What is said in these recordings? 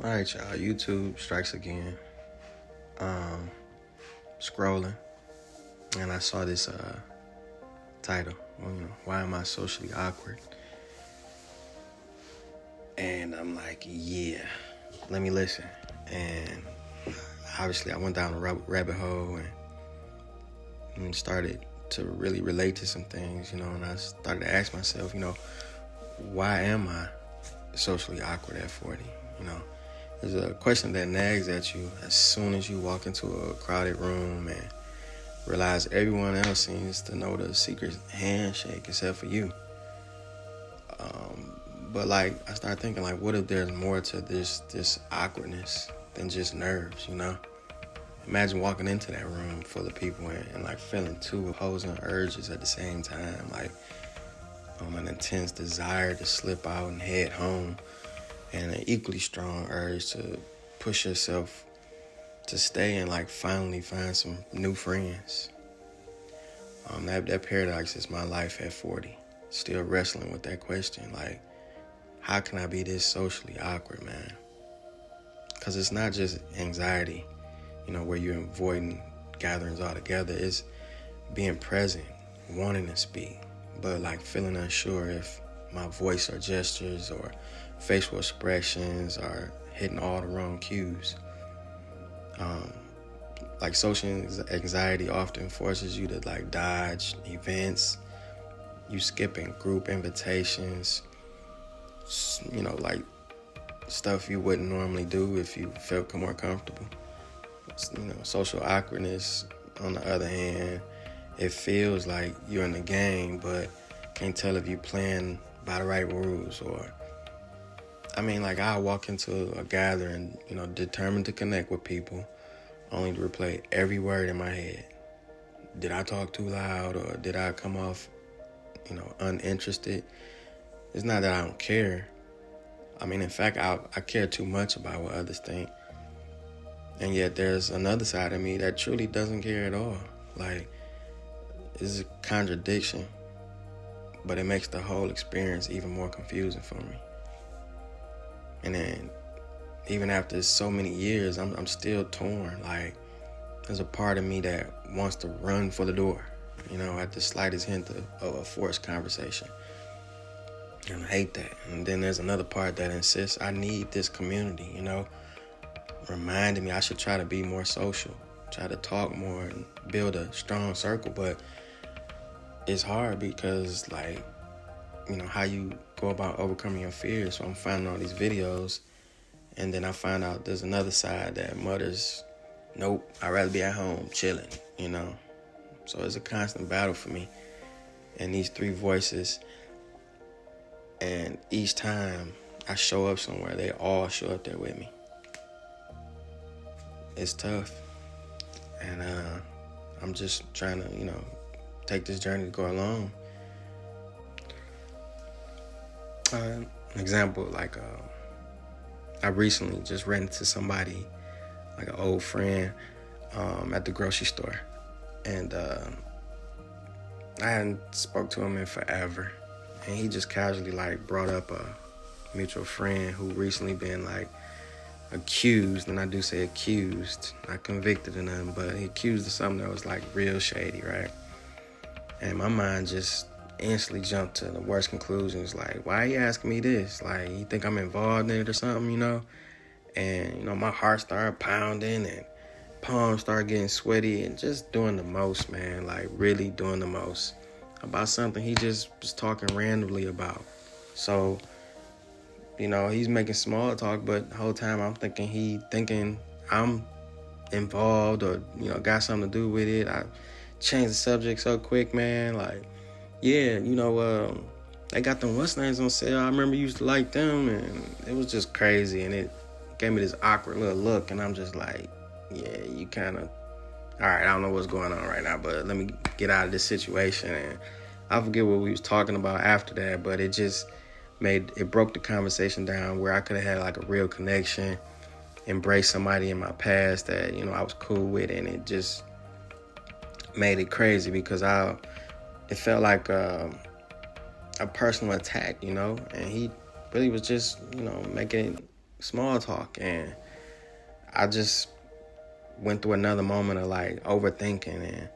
All right, y'all. YouTube strikes again. Um, Scrolling, and I saw this title. Why am I socially awkward? And I'm like, yeah, let me listen. And obviously, I went down a rabbit hole and started to really relate to some things, and I started to ask myself, why am I socially awkward at 40? There's a question that nags at you as soon as you walk into a crowded room and realize everyone else seems to know the secret handshake except for you. But I started thinking, what if there's more to this awkwardness than just nerves, Imagine walking into that room full of people and feeling two opposing urges at the same time, an intense desire to slip out and head home, and an equally strong urge to push yourself to stay and finally find some new friends. That paradox is my life at 40. Still wrestling with that question, how can I be this socially awkward, man? Because it's not just anxiety, where you're avoiding gatherings altogether. It's being present, wanting to speak, but feeling unsure if my voice or gestures or facial expressions are hitting all the wrong cues. Social anxiety often forces you to dodge events. You skipping group invitations, stuff you wouldn't normally do if you felt more comfortable. Social awkwardness, on the other hand, it feels like you're in the game, but can't tell if you're playing by the right rules. I walk into a gathering, determined to connect with people, only to replay every word in my head. Did I talk too loud, or did I come off, uninterested? It's not that I don't care. In fact, I care too much about what others think. And yet there's another side of me that truly doesn't care at all. It's a contradiction, but it makes the whole experience even more confusing for me. And then, even after so many years, I'm still torn. There's a part of me that wants to run for the door, at the slightest hint of a forced conversation. And I hate that. And then there's another part that insists I need this community, reminding me I should try to be more social, try to talk more and build a strong circle. But it's hard because, how you go about overcoming your fears. So I'm finding all these videos, and then I find out there's another side that mutters, nope, I'd rather be at home chilling, So it's a constant battle for me. And these three voices, and each time I show up somewhere, they all show up there with me. It's tough. And I'm just trying to, take this journey to go along. An example, I recently just ran into somebody, an old friend, at the grocery store. And I hadn't spoke to him in forever. And he just casually brought up a mutual friend who recently been accused, and I do say accused, not convicted or nothing, but he accused of something that was real shady, right? And my mind just instantly jumped to the worst conclusions. Why are you asking me this? You think I'm involved in it or something, And, my heart started pounding and palms started getting sweaty and just doing the most, man. Really doing the most about something he just was talking randomly about. So, he's making small talk, but the whole time I'm thinking I'm involved or, got something to do with it. I changed the subject so quick, man. Yeah, they got them what's names on sale. I remember you used to like them, and it was just crazy. And it gave me this awkward little look, and I'm just yeah, you kind of, all right, I don't know what's going on right now, but let me get out of this situation. And I forget what we was talking about after that, but it just broke the conversation down where I could have had a real connection, embrace somebody in my past that, I was cool with, and it just made it crazy because it felt like a personal attack, and he really was just, making small talk, and I just went through another moment of like overthinking, and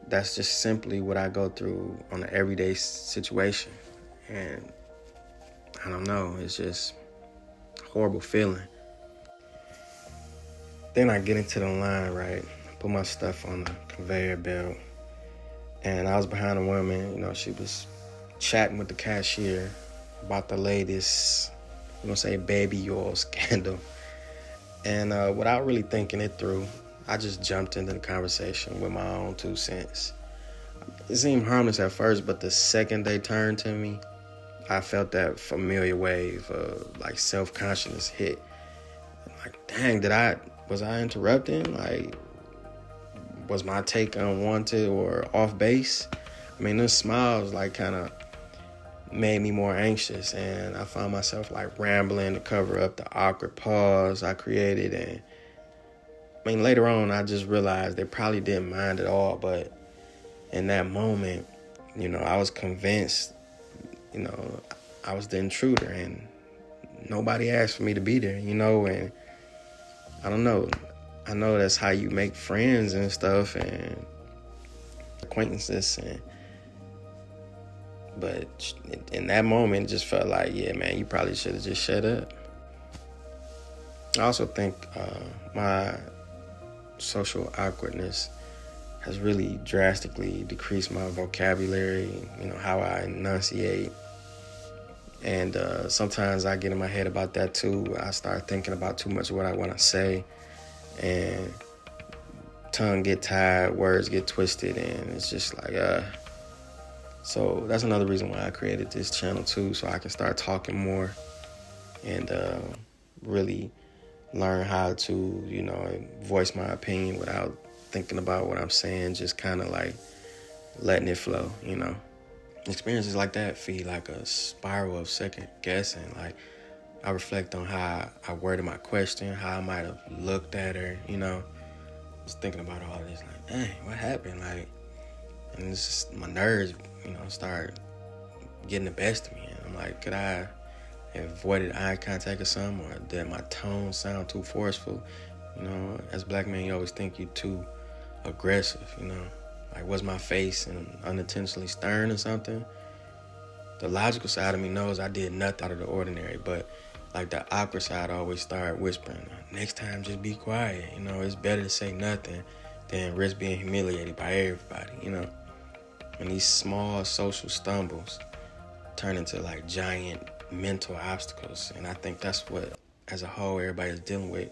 that's just simply what I go through on an everyday situation. And I don't know, it's just a horrible feeling. Then I get into the line, right? Put my stuff on the conveyor belt, and I was behind a woman, she was chatting with the cashier about the latest, say, baby oil scandal. And without really thinking it through, I just jumped into the conversation with my own 2 cents. It seemed harmless at first, but the second they turned to me, I felt that familiar wave of like self-consciousness hit. Like, dang, was I interrupting? Like, was my take unwanted or off base? I mean, those smiles like kind of made me more anxious, and I found myself like rambling to cover up the awkward pause I created. And I mean, later on, I just realized they probably didn't mind at all, but in that moment, I was convinced, I was the intruder, and nobody asked for me to be there, and I don't know. I know that's how you make friends and stuff and acquaintances, but in that moment, it just felt like, yeah, man, you probably should have just shut up. I also think my social awkwardness has really drastically decreased my vocabulary, how I enunciate. And sometimes I get in my head about that too. I start thinking about too much of what I want to say, and tongue get tired, words get twisted, and it's just like, So that's another reason why I created this channel too, so I can start talking more and really learn how to, voice my opinion without thinking about what I'm saying, just kind of like letting it flow, Experiences like that feed like a spiral of second guessing. Like, I reflect on how I worded my question, how I might have looked at her, Just thinking about all this, like, dang, what happened? Like, and it's just my nerves, start getting the best of me. And I'm like, could I have avoided eye contact or something? Or did my tone sound too forceful? As a black man, you always think you're too aggressive, Like, was my face unintentionally stern or something? The logical side of me knows I did nothing out of the ordinary, but like the awkward side always started whispering, next time just be quiet. It's better to say nothing than risk being humiliated by everybody, And these small social stumbles turn into like giant mental obstacles. And I think that's what, as a whole, everybody is dealing with,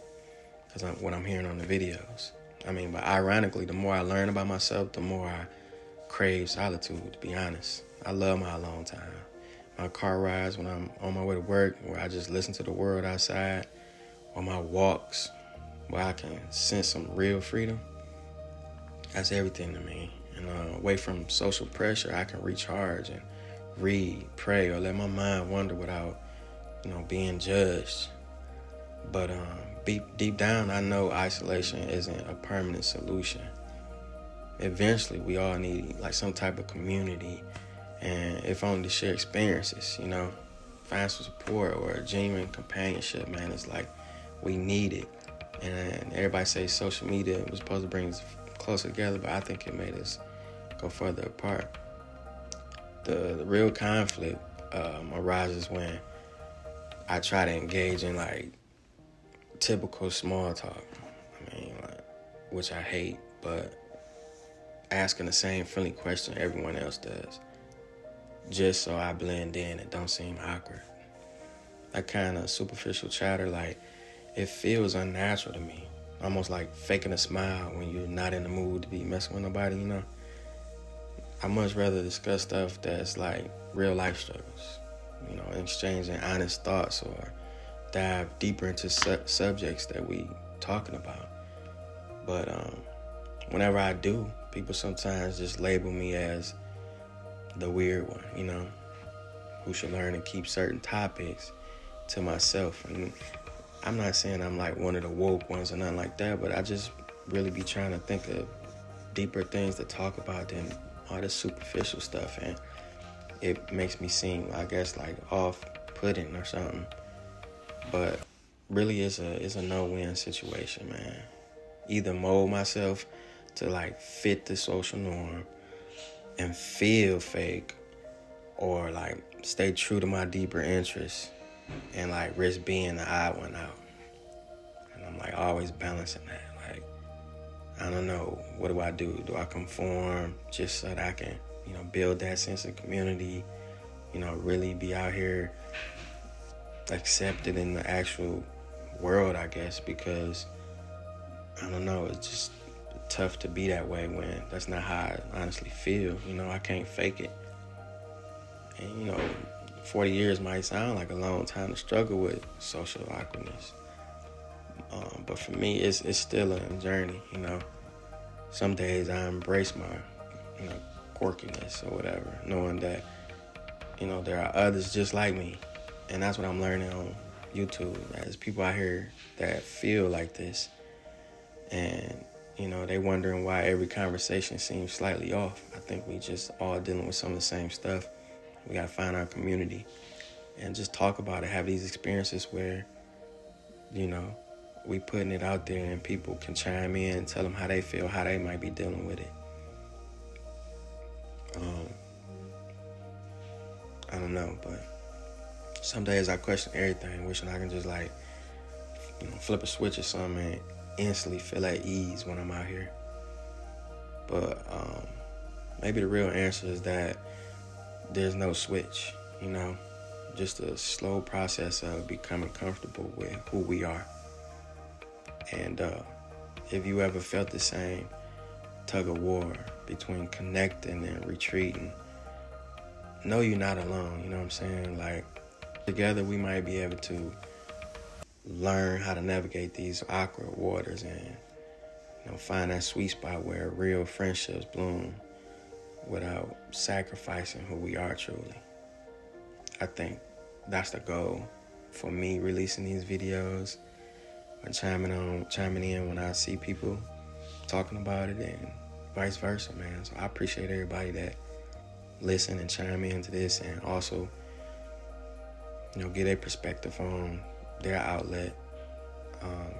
because what I'm hearing on the videos. I mean, but ironically, the more I learn about myself, the more I crave solitude, to be honest. I love my alone time. My car rides when I'm on my way to work, where I just listen to the world outside, or my walks where I can sense some real freedom. That's everything to me. And away from social pressure, I can recharge and read, pray, or let my mind wander without, being judged. But deep down, I know isolation isn't a permanent solution. Eventually, we all need like some type of community, and if only to share experiences, find some support or a genuine companionship, man. It's like we need it. And everybody says social media was supposed to bring us closer together, but I think it made us go further apart. The real conflict arises when I try to engage in like typical small talk. I mean, which I hate, but asking the same friendly question everyone else does, just so I blend in and don't seem awkward. That kind of superficial chatter, like, it feels unnatural to me. Almost like faking a smile when you're not in the mood to be messing with nobody, I much rather discuss stuff that's like real life struggles, exchanging honest thoughts or dive deeper into subjects that we talking about. But whenever I do, people sometimes just label me as the weird one, who should learn to keep certain topics to myself. And I'm not saying I'm like one of the woke ones or nothing like that, but I just really be trying to think of deeper things to talk about than all this superficial stuff. And it makes me seem, I guess, like off-putting or something. But really is a no-win situation, man. Either mold myself to like fit the social norm and feel fake, or like stay true to my deeper interests and like risk being the odd one out. And I'm like always balancing that. Like, I don't know, what do I do? Do I conform just so that I can, build that sense of community, really be out here accepted in the actual world, I guess, because I don't know, it's just tough to be that way when that's not how I honestly feel. I can't fake it. And 40 years might sound like a long time to struggle with social awkwardness, but for me it's still a journey. Some days I embrace my quirkiness or whatever, knowing that there are others just like me. And that's what I'm learning on YouTube. There's people out here that feel like this, and they wondering why every conversation seems slightly off. I think we just all dealing with some of the same stuff. We gotta find our community and just talk about it, have these experiences where we putting it out there and people can chime in and tell them how they feel, how they might be dealing with it. I don't know, but some days I question everything, wishing I can just flip a switch or something and instantly feel at ease when I'm out here. But maybe the real answer is that there's no switch, just a slow process of becoming comfortable with who we are. And if you ever felt the same tug of war between connecting and retreating, know you're not alone. You know what I'm saying? Like, together we might be able to learn how to navigate these awkward waters and find that sweet spot where real friendships bloom without sacrificing who we are truly. I think that's the goal for me, releasing these videos and chiming in when I see people talking about it, and vice versa, man. So I appreciate everybody that listen and chime into this, and also get a perspective on their outlet,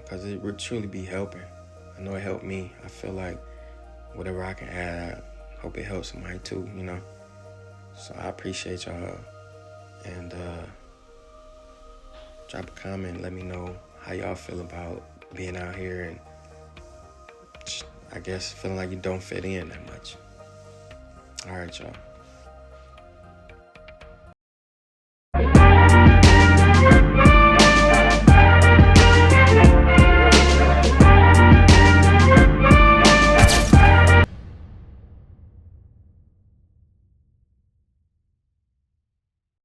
because it would truly be helping. I know it helped me. I feel like whatever I can add, I hope it helps somebody too, So I appreciate y'all, and drop a comment, let me know how y'all feel about being out here and I guess feeling like you don't fit in that much. All right, y'all.